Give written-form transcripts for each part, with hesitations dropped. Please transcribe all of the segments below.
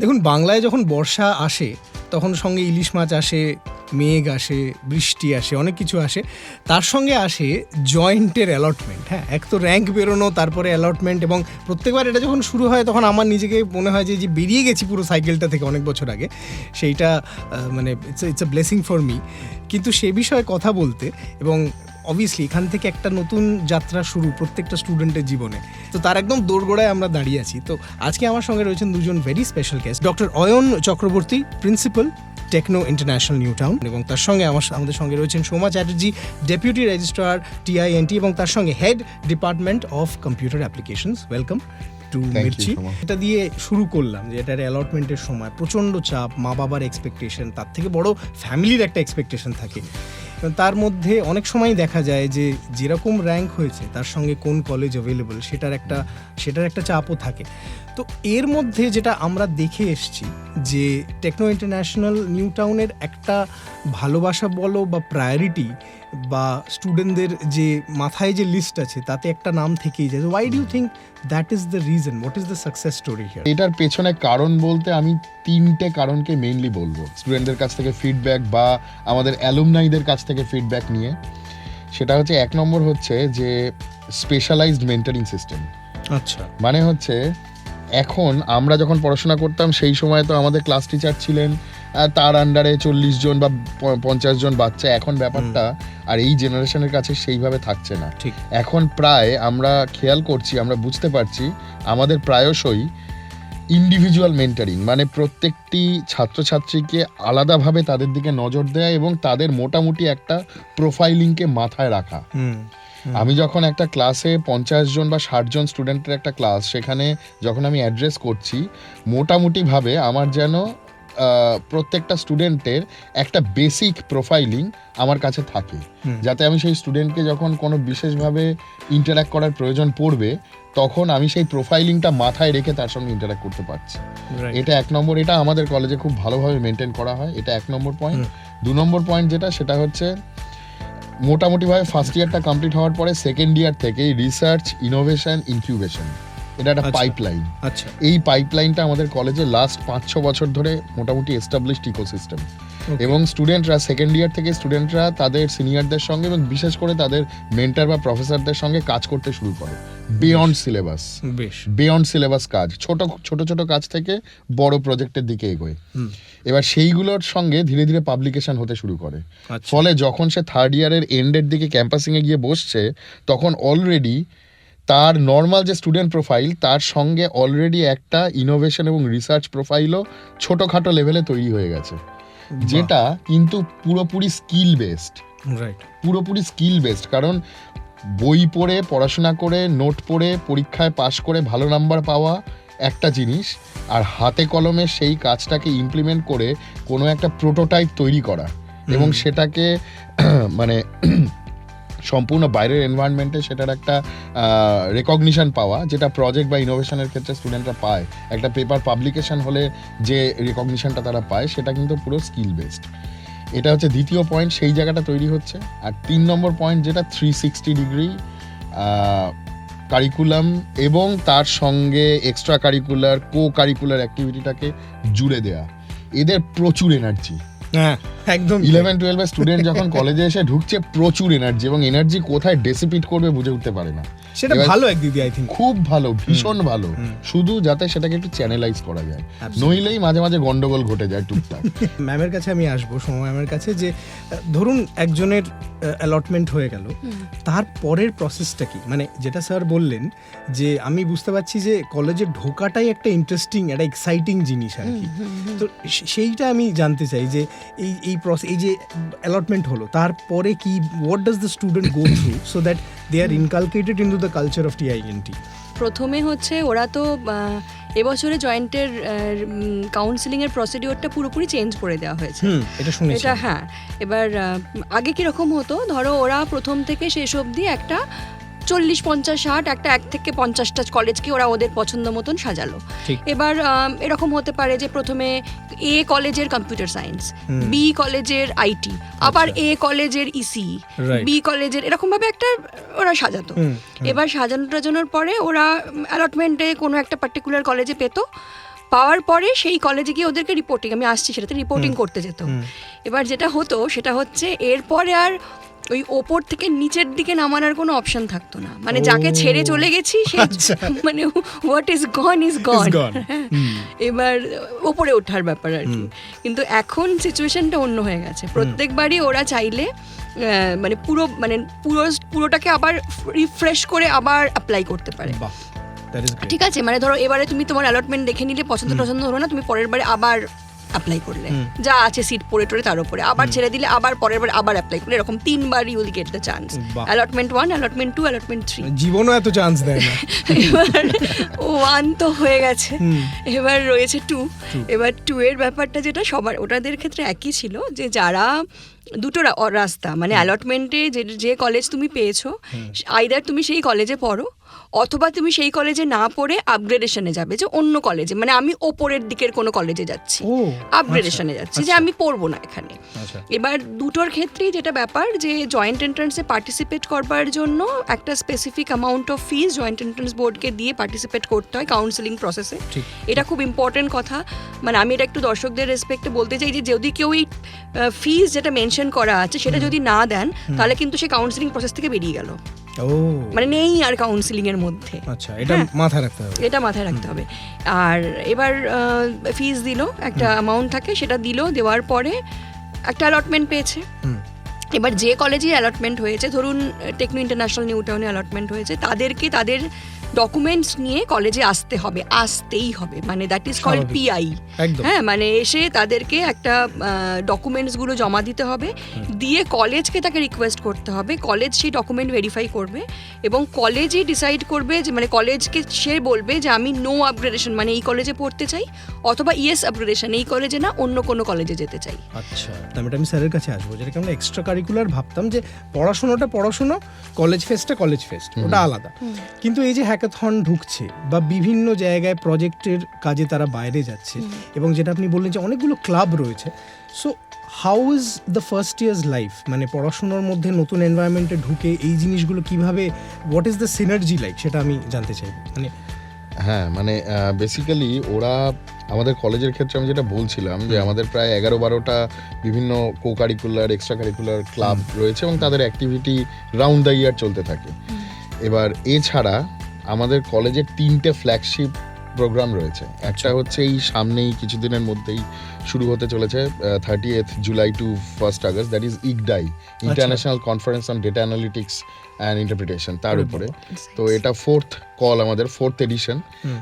দেখুন, বাংলায় যখন বর্ষা আসে তখন সঙ্গে ইলিশ মাছ আসে, মেঘ আসে, বৃষ্টি আসে, অনেক কিছু আসে। তার সঙ্গে আসে জয়েন্টের অ্যালটমেন্ট। হ্যাঁ, এক তো র্যাঙ্ক বেরোনো, তারপরে অ্যালটমেন্ট, এবং প্রত্যেকবার এটা যখন শুরু হয় তখন আমার নিজেকে মনে হয় যে বেরিয়ে গেছি পুরো সাইকেলটা থেকে অনেক বছর আগে। সেইটা মানে it's a blessing for me. কিন্তু সে বিষয়ে কথা বলতে, এবং অবভিয়াসলি এখান থেকে একটা নতুন যাত্রা শুরু প্রত্যেকটা স্টুডেন্টের জীবনে, তো তার একদম দোরগোড়ায় আমরা দাঁড়িয়ে আছি। তো আজকে আমার সঙ্গে রয়েছেন দুজন very special guest, doctor Ayan Chakraborty, principal, Techno International New Town, এবং তার সঙ্গে আমাদের সঙ্গে রয়েছেন Soma Chatterjee, deputy registrar TINT, এবং তার সঙ্গে head department of computer applications. Welcome to Mirchi. এটা দিয়ে শুরু করলাম যে এটার অ্যালটমেন্টের সময় প্রচণ্ড চাপ, মা বাবার এক্সপেকটেশন, তার থেকে বড় ফ্যামিলির একটা এক্সপেকটেশন থাকে। তার মধ্যে অনেক সময় দেখা যায় যে যেরকম র্যাঙ্ক হয়েছে তার সঙ্গে কোন কলেজ অ্যাভেলেবল সেটার একটা চাপও থাকে। তো এর মধ্যে যেটা আমরা দেখে এসছি যে টেকনো ইন্টারন্যাশনাল নিউ টাউনের একটা ভালোবাসা বলো বা প্রায়োরিটি বা স্টুডেন্টদের যে মাথায় যে লিস্ট আছে তাতে একটা নাম থেকেই যায়। Why do you think that is the reason? What is the success story here? এটার পেছনে কারণ বলতে আমি 3টে কারণকে মেইনলি বলবো, স্টুডেন্টদের কাছ থেকে ফিডব্যাক বা আমাদের অ্যালুমনাইদের কাছ থেকে ফিডব্যাক নিয়ে। সেটা হচ্ছে, 1 নম্বর হচ্ছে যে স্পেশালাইজড মেন্টরিং সিস্টেম। আচ্ছা, মানে হচ্ছে এখন আমরা যখন পড়াশোনা করতাম সেই সময় তো আমাদের ক্লাস টিচার ছিলেন, তার আন্ডারে 40 জন বা 50 জন বাচ্চা। এখন ব্যাপারটা আর এই জেনারেশনের কাছে সেইভাবে থাকছে না। ঠিক। এখন প্রায় আমরা খেয়াল করছি, আমরা বুঝতে পারছি আমাদের প্রায়শই ইন্ডিভিজুয়াল মেন্টারিং, মানে প্রত্যেকটি ছাত্রছাত্রীকে আলাদাভাবে তাদের দিকে নজর দেয়া এবং তাদের মোটামুটি একটা প্রোফাইলিংকে মাথায় রাখা। আমি যখন একটা ক্লাসে 50 জন বা 60 জন স্টুডেন্টের একটা ক্লাস, সেখানে যখন আমি অ্যাড্রেস করছি, মোটামুটিভাবে আমার যেন প্রত্যেকটা স্টুডেন্টের একটা বেসিক প্রোফাইলিং আমার কাছে থাকে, যাতে আমি সেই স্টুডেন্টকে যখন কোনো বিশেষভাবে ইন্টারাক্ট করার প্রয়োজন পড়বে তখন আমি সেই প্রোফাইলিংটা মাথায় রেখে তার সঙ্গে ইন্টারাক্ট করতে পারছি। এটা 1 নম্বর। এটা আমাদের কলেজে খুব ভালোভাবে মেনটেন করা হয়। এটা 1 নম্বর পয়েন্ট। 2 নম্বর পয়েন্ট সেটা হচ্ছে মোটামুটিভাবে ফার্স্ট ইয়ারটা কমপ্লিট হওয়ার পরে সেকেন্ড ইয়ার থেকে রিসার্চ, ইনোভেশন, ইনকিউবেশন, এটা একটা পাইপলাইন। আচ্ছা, এই পাইপলাইনটা আমাদের কলেজে লাস্ট 5-6 বছর ধরে মোটামুটি এস্টাবলিশড ইকোসিস্টেম। এবং স্টুডেন্টরা সেকেন্ড ইয়ার থেকে স্টুডেন্টরা তাদের সিনিয়রদের সঙ্গে এবং বিশেষ করে তাদের মেন্টর বা প্রফেসরদের সঙ্গে কাজ করতে শুরু করে বিয়ন্ড সিলেবাস কাজ, ছোট ছোট কাজ থেকে বড় প্রজেক্টের দিকে এগোয়। এবার সেইগুলোর সঙ্গে ধীরে ধীরে পাবলিকেশন হতে শুরু করে। ফলে যখন সে থার্ড ইয়ারের এন্ডের দিকে ক্যাম্পাসিংয়ে গিয়ে বসছে তখন অলরেডি তার নর্মাল যে স্টুডেন্ট প্রোফাইল তার সঙ্গে অলরেডি একটা ইনোভেশন এবং রিসার্চ প্রোফাইলও ছোটোখাটো লেভেলে তৈরি হয়ে গেছে, যেটা কিন্তু পুরোপুরি স্কিল বেসড। কারণ বই পড়ে, পড়াশোনা করে, নোট পড়ে, পরীক্ষায় পাশ করে ভালো নাম্বার পাওয়া একটা জিনিস, আর হাতে কলমে সেই কাজটাকে ইমপ্লিমেন্ট করে কোনো একটা প্রোটোটাইপ তৈরি করা এবং সেটাকে মানে সম্পূর্ণ বাইরের এনভায়রনমেন্টে সেটার একটা রেকগনিশন পাওয়া, যেটা প্রজেক্ট বা ইনোভেশনের ক্ষেত্রে স্টুডেন্টরা পায়, একটা পেপার পাবলিকেশন হলে যে রেকগনিশনটা তারা পায়, সেটা কিন্তু পুরো স্কিল বেসড। এটা হচ্ছে দ্বিতীয় পয়েন্ট, সেই জায়গাটা তৈরি হচ্ছে। আর 3 নম্বর পয়েন্ট যেটা 360 ডিগ্রি কারিকুলাম এবং তার সঙ্গে এক্সট্রা কারিকুলার, কারিকুলার অ্যাক্টিভিটিটাকে জুড়ে দেয়া। এদের প্রচুর এনার্জি। হ্যাঁ, একদম। 11-12 স্টুডেন্ট যখন কলেজে এসে ঢুকছে, প্রচুর এনার্জি, এবং এনার্জি কোথায় ডেসিপিট করবে বুঝে উঠতে পারে না। সেটা ভালো একদিকে, আই থিঙ্ক খুব ভালো, ভীষণ ভালো, শুধু যাতে সেটাকে একটু চ্যানেলাইজ করা যায়, নইলেই মাঝে মাঝে গন্ডগোল ঘটে যায় টুকটাক। ম্যামের কাছে আমি আসবো, সোমা ম্যামের কাছে, যে ধরুন একজনের অ্যালটমেন্ট হয়ে গেল, তার পরের প্রসেসটা কি? মানে যেটা স্যার বললেন যে আমি বুঝতে পারছি যে কলেজে ঢোকাটাই একটা ইন্টারেস্টিং, একটা এক্সাইটিং জিনিস আর কি। তো সেইটা আমি জানতে চাই যে এই প্রসেস, এই যে অ্যালটমেন্ট হলো, তারপরে কি, what does the student go through so that they are inculcated into the culture of TINT? প্রথমে হচ্ছে ওরা তো এবছরে জয়েন্টের কাউন্সিলিংয়ের প্রসিডিওরটা পুরোপুরি চেঞ্জ করে দেওয়া হয়েছে। এটা হ্যাঁ, এবার আগে কীরকম হতো, ধরো ওরা প্রথম থেকে শেষ অবধি একটা 40-50-60 একটা 1 থেকে 50টা কলেজকে ওরা ওদের পছন্দ মতন সাজালো। এবার এরকম হতে পারে যে প্রথমে A কলেজের কম্পিউটার সায়েন্স, B কলেজের IT, আবার A কলেজের ECE, B কলেজের, এরকমভাবে একটা ওরা সাজাতো। এবার সাজানোর পরে ওরা অ্যালটমেন্টে কোনো একটা পার্টিকুলার কলেজে পেতো, পাওয়ার পরে সেই কলেজে গিয়ে ওদেরকে রিপোর্টিং, আমি আসছি সেটাতে রিপোর্টিং করতে যেত। এবার যেটা হতো সেটা হচ্ছে এরপরে আর ওই ওপর থেকে নিচের দিকে নামানোর কোনো অপশন থাকতো না, মানে যাকে ছেড়ে চলে গেছি সে মানে হোয়াট ইজ গন ইজ গন। এবার ওপরে ওঠার ব্যাপার আর কি। কিন্তু এখন সিচুয়েশনটা অন্য হয়ে গেছে, প্রত্যেকবারই ওরা চাইলে পুরোটাকে আবার রিফ্রেশ করে আবার অ্যাপ্লাই করতে পারে। ঠিক আছে, মানে ধরো এবারে তুমি তোমার অ্যালটমেন্ট দেখে নিলে, পছন্দ হলো না, তুমি পরের বারে আবার অ্যাপ্লাই করলে, যা আছে সিট পড়ে টরে তার উপরে আবার ছেড়ে দিলে, আবার পরের বার আবার অ্যাপ্লাই করলে, এরকম 3 বার you will get the chance. Allotment 1, allotment 2, allotment 3। জীবনও এত চান্স দেয় না। এবার 1 তো হয়ে গেছে, এবার রয়েছে 2। এবার 2 এর ব্যাপারটা যেটা সবার ওটাদের ক্ষেত্রে একই ছিল, যে যারা দুটো রাস্তা, মানে অ্যালটমেন্টে যে কলেজ তুমি পেয়েছো, আইদার তুমি সেই কলেজে পড়ো, অথবা তুমি সেই কলেজে না পড়ে আপগ্রেডেশনে যাবে, যে অন্য কলেজে, মানে আমি ওপরের দিকের কোনো কলেজে যাচ্ছি, আপগ্রেডেশনে যাচ্ছি, যে আমি পড়বো না এখানে। এবার দুটোর ক্ষেত্রেই যেটা ব্যাপার, যে জয়েন্ট এন্ট্রান্সে পার্টিসিপেট করবার জন্য একটা specific amount of fees joint entrance বোর্ডকে দিয়ে পার্টিসিপেট করতে হয় কাউন্সেলিং প্রসেসে। এটা খুব ইম্পর্টেন্ট কথা, মানে আমি এটা একটু দর্শকদের রেসপেক্টে বলতে চাই, যে যদি কেউ এই ফিজ যেটা মেনশন করা আছে সেটা যদি না দেন, তাহলে কিন্তু সে কাউন্সেলিং প্রসেস থেকে বেরিয়ে গেল, মানে নেই আর কাউন্সিলিং এর মধ্যে। আচ্ছা, এটা মাথায় রাখতে হবে, এটা মাথায় রাখতে হবে। আর এবার ফিজ দিল, একটা অ্যামাউন্ট থাকে, সেটা দেওয়ার পরে একটা অ্যালটমেন্ট পেয়েছে। এবার যে কলেজে অ্যালটমেন্ট হয়েছে, ধরুন টেকনো ইন্টারন্যাশনাল নিউ টাউনে অ্যালটমেন্ট হয়েছে, তাদেরকে তাদের ডকুমেন্টস নিয়ে কলেজে আসতেই হবে, মানে দ্যাট ইজ কল্ড পিআই। হ্যাঁ, মানে এসে তাদেরকে একটা ডকুমেন্টসগুলো জমা দিতে হবে, দিয়ে কলেজকে তাকে রিকোয়েস্ট করতে হবে, কলেজ সেই ডকুমেন্ট ভেরিফাই করবে, এবং কলেজই ডিসাইড করবে, যে মানে কলেজকে সে বলবে যে আমি নো আপগ্রেডেশন, মানে এই কলেজে পড়তে চাই, অথবা ইয়েস আপগ্রেডেশন, এই কলেজে না অন্য কোনো কলেজে যেতে চাই। আচ্ছা, তাহলে আমি স্যারের কাছে আসবো, যেটাকে আমরা এক্সট্রা কারিকুলার ভাবতাম, যে পড়াশোনা, কলেজ ফেস্ট ওটা আলাদা, কিন্তু এই যে হ্যাকাথন ঢুকছে বা বিভিন্ন জায়গায় প্রজেক্টের কাজে তারা বাইরে যাচ্ছে, এবং যেটা আপনি বললেন যে অনেকগুলো ক্লাব রয়েছে, so how is the first years life, মানে পড়াশোনার মধ্যে নতুন এনভায়রনমেন্টে ঢুকে এই জিনিসগুলো কিভাবে, what is the synergy like, সেটা আমি জানতে চাইব। মানে হ্যাঁ, মানে বেসিক্যালি ওরা আমাদের কলেজের ক্ষেত্রে আমি যেটা বলছিলাম, যে আমাদের প্রায় 11-12টা বিভিন্ন co curricular, extra curricular club রয়েছে, এবং তাদের অ্যাক্টিভিটি রাউন্ড দ্য ইয়ার চলতে থাকে। এবার এছাড়া আমাদের কলেজের 3টে ফ্ল্যাগশিপ প্রোগ্রাম রয়েছে। একটা হচ্ছে এই সামনেই কিছুদিনের মধ্যেই শুরু হতে চলেছে, 30th July to 1st August, that is ইগডাই, international conference on data analytics and interpretation, তার উপরে। তো এটা 4th কল, আমাদের 4th এডিশন।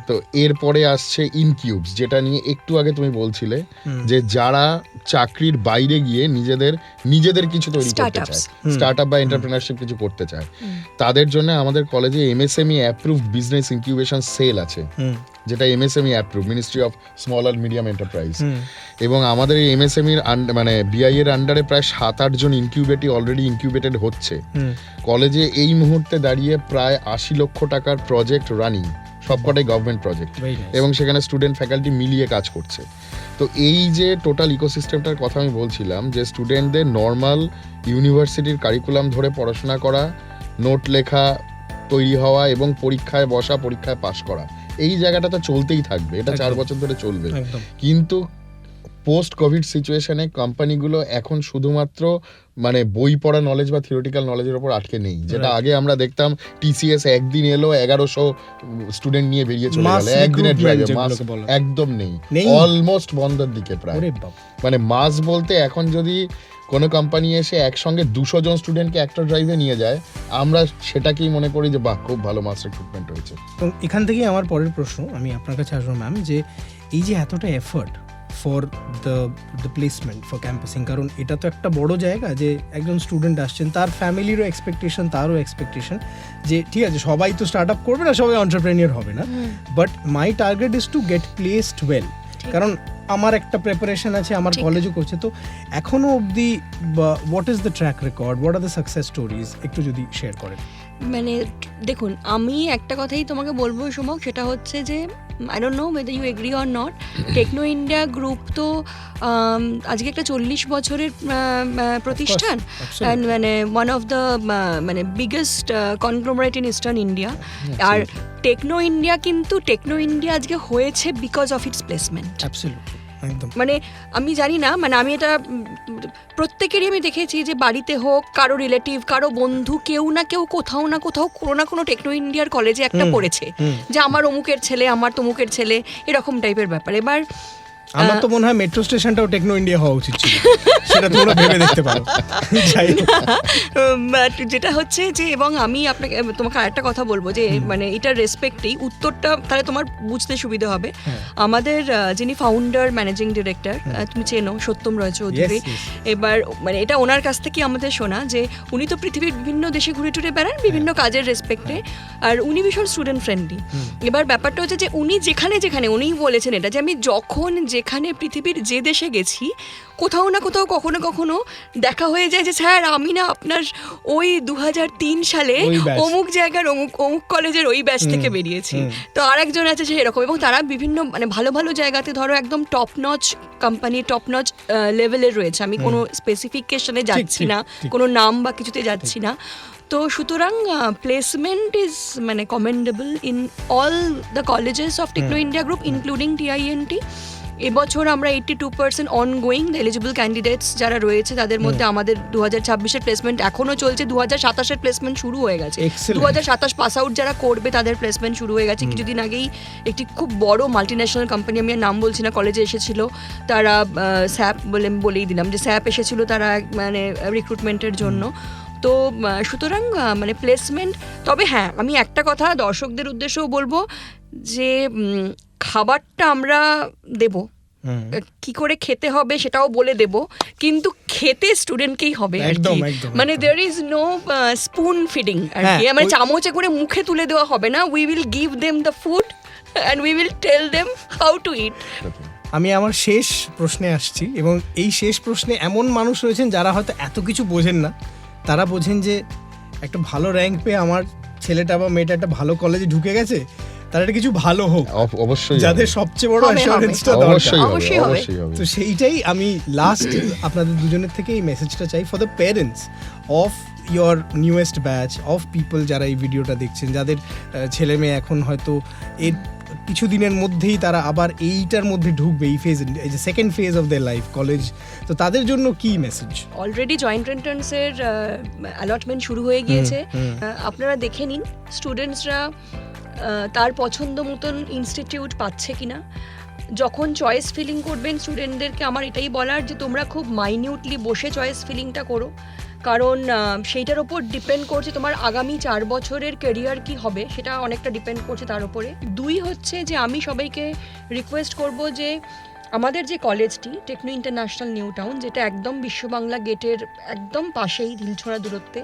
তো এরপরে আসছে ইনকিউবস, যেটা নিয়ে একটু আগে তুমি বলছিলে, যে যারা চাকরির বাইরে গিয়ে নিজেদের কিছু তৈরি করতে চায়, স্টার্ট আপ বা এন্টারপ্রেনারশিপ কিছু করতে চায়, তাদের জন্য আমাদের কলেজে MSME approved business incubation cell আছে, যেটা MSME approve, ministry of small and medium enterprise. এবং আমাদের এই MSMEর মানে BI এর আন্ডারে প্রায় 7-8 জন অলরেডি ইনকিউবেটেড হচ্ছে। কলেজে এই মুহূর্তে দাঁড়িয়ে প্রায় 80 লক্ষ টাকার প্রজেক্ট রানিং, সবকটাই গভর্নমেন্ট প্রজেক্ট, এবং সেখানে স্টুডেন্ট ফ্যাকাল্টি মিলিয়ে কাজ করছে। তো এই যে টোটাল ইকোসিস্টেমটার কথা আমি বলছিলাম, যে স্টুডেন্টদের নর্মাল ইউনিভার্সিটির কারিকুলাম ধরে পড়াশোনা করা, নোট লেখা, তৈরি হওয়া, এবং পরীক্ষায় বসা, পরীক্ষায় পাশ করা, এই জায়গাটা তো চলতেই থাকবে, এটা 4 বছর ধরে চলবে। কিন্তু পোস্ট কোভিড সিচুয়েশনে কোম্পানিগুলো এখন শুধুমাত্র মানে বই পড়া নলেজ বা থিওরিটিক্যাল নলেজের উপর আটকে নেই, যেটা আগে আমরা দেখতাম TCS একদিন এলো 1100 স্টুডেন্ট নিয়ে বেরিয়ে চলে গেল একদিনের ড্রাইভে, একদম নেই, অলমোস্ট বন্ধের দিকে প্রায়। মানে মাস বলতে এখন যদি কোনো কোম্পানি এসে একসঙ্গে 200 জন স্টুডেন্টকে একটা ড্রাইভে নিয়ে যায়, আমরা সেটাকেই মনে করি যে বাহ, খুব ভালো মাস রিক্রুটমেন্ট হয়েছে। এবং এখান থেকেই আমার পরের প্রশ্ন, আমি আপনার কাছে আসবো ম্যাম, যে এই যে এতটা effort for the placement, for campusing, কারণ এটা তো একটা বড় জায়গা, যে একজন স্টুডেন্ট আসছেন, তার ফ্যামিলিরও এক্সপেকটেশন, তারও এক্সপেকটেশন, যে ঠিক আছে সবাই তো স্টার্ট আপ করবে না, সবাই এন্টারপ্রেনিয়র হবে না, but my target is to get placed well, কারণ আমার একটা প্রিপারেশন আছে, আমার কলেজও করছে। তো এখনো অবধি what is the track record, what are the success stories, একটু যদি শেয়ার করেন। মানে দেখুন, আমি একটা কথাই তোমাকে বলবো সুমক, সেটা হচ্ছে যে I don't know whether you agree or not, Techno India group তো আজকে একটা 40 বছরের প্রতিষ্ঠান, অ্যান্ড মানে ওয়ান অফ দ্য মানে biggest conglomerate in eastern India. আর টেকনো ইন্ডিয়া কিন্তু টেকনো ইন্ডিয়া আজকে হয়েছে বিকজ অফ ইটস প্লেসমেন্ট। একদম। মানে আমি জানি না, মানে আমি এটা প্রত্যেকেরই আমি দেখেছি যে বাড়িতে হোক, কারো রিলেটিভ, কারো বন্ধু, কেউ না কেউ কোথাও না কোথাও কোনো না কোনো টেকনো ইন্ডিয়ার কলেজে একটা পড়েছে, যে আমার অমুকের ছেলে, আমার তমুকের ছেলে, এরকম টাইপের ব্যাপার। এবার আমার তো মনে হয় মেট্রো স্টেশনটাও টেকনো ইন্ডিয়া হওয়া উচিত ছিল, সেটা তোমরা ভেবে দেখতে পারো। বাট যেটা হচ্ছে যে, এবং আমি আপনাকে তোমাকে আরেকটা কথা বলবো যে মানে এটার রেসপেক্টেই উত্তরটা তাহলে তোমার বুঝতে সুবিধা হবে। আমাদের যিনি ফাউন্ডার ম্যানেজিং ডিরেক্টর, তুমি চেনো, সত্যম রয় চৌধুরী। এবার মানে এটা ওনার কাছ থেকে আমাদের শোনা যে উনি তো পৃথিবীর বিভিন্ন দেশে ঘুরে টুরে বেড়ান বিভিন্ন কাজের রেসপেক্টে, আর উনি ভীষণ স্টুডেন্ট ফ্রেন্ডলি। এবার ব্যাপারটা হচ্ছে যে উনি যেখানে উনিই বলেছেন এটা, যে আমি যখন যেখানে পৃথিবীর যে দেশে গেছি, কোথাও না কোথাও কখনো কখনো দেখা হয়ে যায় যে স্যার আমি না আপনার ওই 2003 সালে অমুক জায়গার অমুক কলেজের ওই ব্যাচ থেকে বেরিয়েছি। তো আর একজন আছে সে এরকম, এবং তারা বিভিন্ন মানে ভালো ভালো জায়গাতে, ধরো একদম top notch company, top notch লেভেলের রয়েছে। আমি কোনো স্পেসিফিকেশনে যাচ্ছি না, কোনো নাম বা কিছুতে যাচ্ছি না। তো সুতরাং প্লেসমেন্ট ইজ মানে commendable in all the colleges of Techno India group including TINT। এবছর আমরা 82% অনগোয়িং এলিজিবল ক্যান্ডিডেটস যারা রয়েছে তাদের মধ্যে আমাদের 2026-এর প্লেসমেন্ট এখনও চলছে, 2027-এর প্লেসমেন্ট শুরু হয়ে গেছে, 2027 পাস আউট যারা করবে তাদের প্লেসমেন্ট শুরু হয়ে গেছে। কিছুদিন আগেই একটি খুব বড় মাল্টিন্যাশনাল কোম্পানি, আমি আর নাম বলছি না, কলেজে এসেছিল। তারা স্যাপ বলেই দিলাম যে স্যাপ এসেছিল তারা মানে রিক্রুটমেন্টের জন্য। তো সুতরাং মানে প্লেসমেন্ট, তবে হ্যাঁ আমি একটা কথা দর্শকদের উদ্দেশ্যেও বলবো যে খাবারটা আমরা দেব, কি করে খেতে হবে সেটাও বলে দেব, কিন্তু খেতে স্টুডেন্টকেই হবে আর কি। মানে there is no spoon feeding আর কি, মানে চামচে করে মুখে তুলে দেওয়া হবে না। We will give them the food and we will tell them how to eat. আমি আমার শেষ প্রশ্নে আসছি, এবং এই শেষ প্রশ্নে এমন মানুষ রয়েছেন যারা হয়তো এত কিছু বোঝেন না। তারা বোঝেন যে একটা ভালো র্যাঙ্ক পেয়ে আমার ছেলেটা বা মেয়েটা একটা ভালো কলেজে ঢুকে গেছে, তার একটা কিছু ভালো হোক, অবশ্যই যাদের সবচেয়ে বড় অ্যাসুরেন্সটা দরকার, অবশ্যই হবে। তো সেইটাই আমি লাস্ট আপনাদের দুজনের থেকে এই মেসেজটা চাই for the parents of your newest batch of people যারা এই ভিডিওটা দেখছেন, যাদের ছেলে মেয়ে এখন হয়তো এর কিছুদিনের মধ্যেই তারা আবার এইটার মধ্যে ঢুকবে, এই ফেজ, এই যে second phase of their life college. তো তাদের জন্য কি মেসেজ? অলরেডি জয়েন্ট এন্ট্রান্সের অ্যালটমেন্ট শুরু হয়ে গিয়েছে, আপনারা দেখে নিন স্টুডেন্টসরা তার পছন্দ মতন ইনস্টিটিউট পাচ্ছে কিনা। যখন চয়েস ফিলিং করবেন স্টুডেন্টদেরকে আমার এটাই বলার যে তোমরা খুব মাইনিউটলি বসে চয়েস ফিলিংটা করো, কারণ সেইটার ওপর ডিপেন্ড করছে তোমার আগামী 4 বছরের ক্যারিয়ার কি হবে, সেটা অনেকটা ডিপেন্ড করছে তার উপরে। 2 হচ্ছে যে আমি সবাইকে রিকোয়েস্ট করব যে আমাদের যে কলেজটি টেকনো ইন্টারন্যাশনাল নিউ টাউন, যেটা একদম বিশ্ববাংলা গেটের একদম পাশেই ঢিলছোড়া দূরত্বে,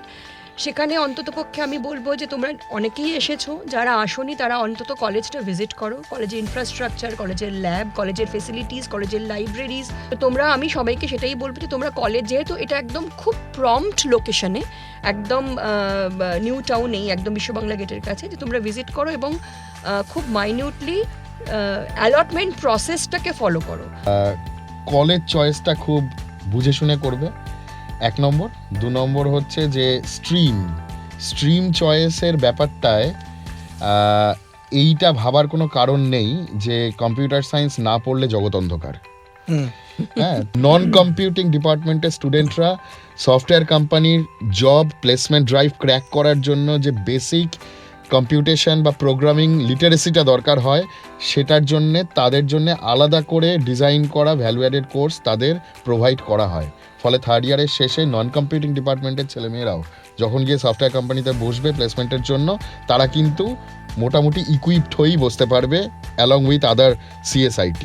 সেখানে অন্ততপক্ষে আমি বলবো যে তোমরা অনেকেই এসেছো, যারা আসোনি তারা অন্তত কলেজটা ভিজিট করো। কলেজের ইনফ্রাস্ট্রাকচার, কলেজের ল্যাব, কলেজের ফেসিলিটিস, কলেজের লাইব্রেরিজ, তোমরা, আমি সবাইকে সেটাই বলবো যে তোমরা কলেজ, যেহেতু এটা একদম খুব প্রম্পট লোকেশনে, একদম নিউ টাউনেই, একদম বিশ্ববাংলা গেটের কাছে, যে তোমরা ভিজিট করো এবং খুব মাইনিউটলি অ্যালটমেন্ট প্রসেসটাকে ফলো করো। কলেজ চয়েসটা খুব বুঝে শুনে করবে, 1 নম্বর। 2 নম্বর হচ্ছে যে স্ট্রিম চয়েসের ব্যাপারটায় এইটা ভাবার কোনো কারণ নেই যে কম্পিউটার সায়েন্স না পড়লে জগৎ অন্ধকার। হ্যাঁ, নন কম্পিউটিং ডিপার্টমেন্টের স্টুডেন্টরা সফটওয়্যার কোম্পানির জব প্লেসমেন্ট ড্রাইভ ক্র্যাক করার জন্য যে বেসিক কম্পিউটেশন বা প্রোগ্রামিং লিটারেসিটা দরকার হয়, সেটার জন্যে তাদের জন্য আলাদা করে ডিজাইন করা ভ্যালু অ্যাডেড কোর্স তাদের প্রোভাইড করা হয়। ফলে 3rd ইয়ারের শেষে নন কম্পিউটিং ডিপার্টমেন্টের ছেলেমেয়েরাও যখন গিয়ে সফটওয়্যার কোম্পানিতে বসবে প্লেসমেন্টের জন্য, তারা কিন্তু মোটামুটি ইকুইপড হয়েই বসতে পারবে অ্যালং উইথ আদার CSIT।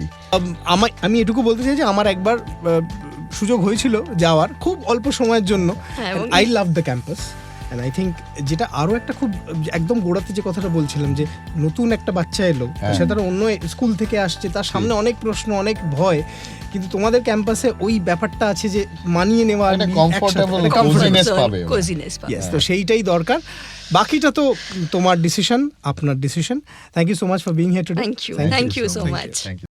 আমি এটুকু বলতে চাই যে আমার একবার সুযোগ হয়েছিল যাওয়ার, খুব অল্প সময়ের জন্য। I love the campus, and I think যেটা আরও একটা খুব একদম গোড়াতে যে কথাটা বলছিলাম যে নতুন একটা বাচ্চা এলো, হ্যাঁ। সে তার অন্য স্কুল থেকে আসছে, তার সামনে অনেক প্রশ্ন, অনেক ভয়, কিন্তু তোমাদের ক্যাম্পাসে ওই ব্যাপারটা আছে যে মানিয়ে নেওয়া, একটা একসাথে, comfortable একটা comfortable- coziness পাবে ওরা। কোজিনেস পাবে। Yes, তো সেইটাই দরকার। বাকিটা তো তোমার ডিসিশন, আপনার decision. Thank you so much for being here today. Thank you so Thank much. you.